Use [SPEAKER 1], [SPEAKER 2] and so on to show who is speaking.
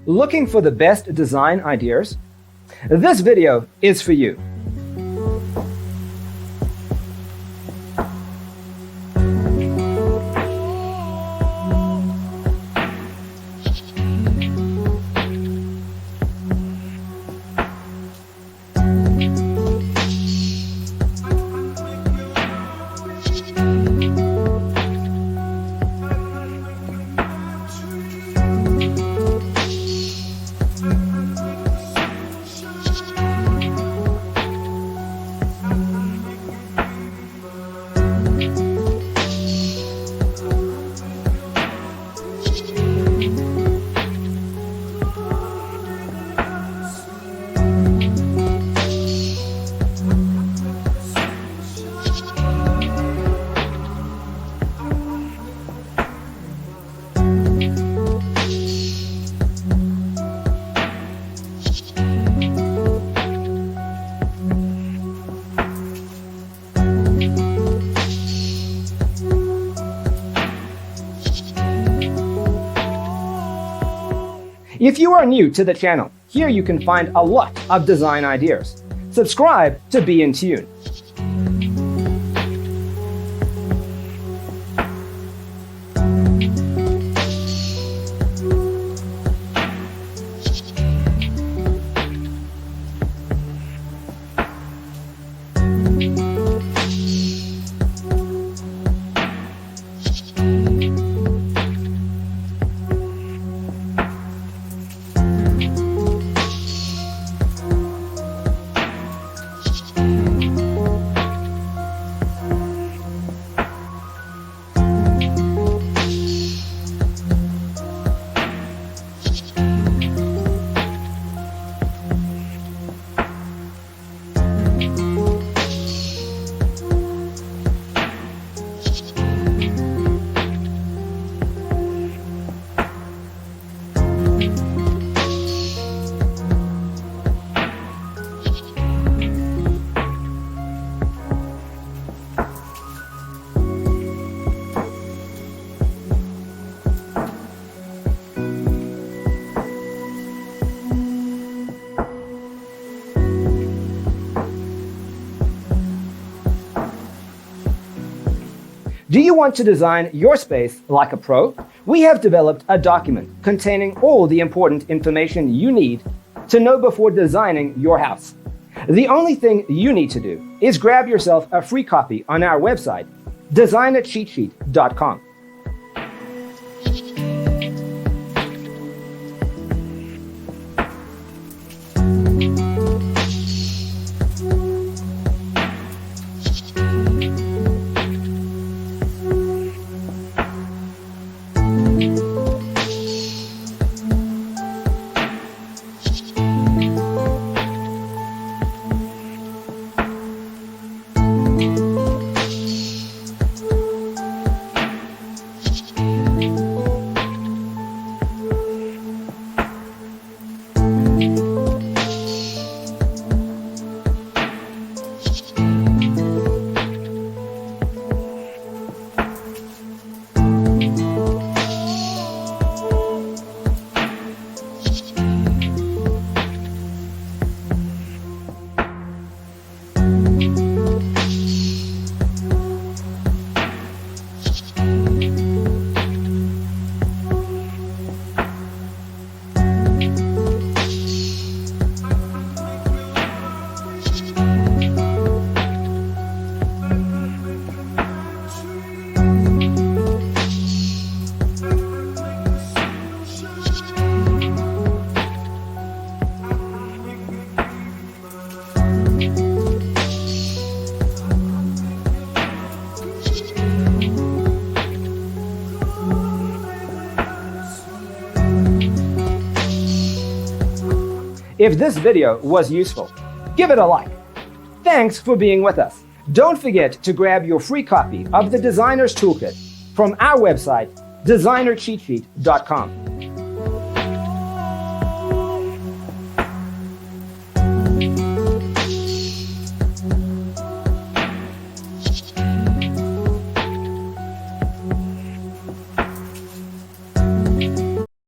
[SPEAKER 1] Looking for the best design ideas? This video is for you. If you are new to the channel, here you can find a lot of design ideas. Subscribe to be in tune. Do you want to design your space like a pro? We have developed a document containing all the important information you need to know before designing your house. The only thing you need to do is grab yourself a free copy on our website, designercheatsheet.com. If this video was useful, give it a like. Thanks for being with us. Don't forget to grab your free copy of the Designer's Toolkit from our website, designercheatsheet.com.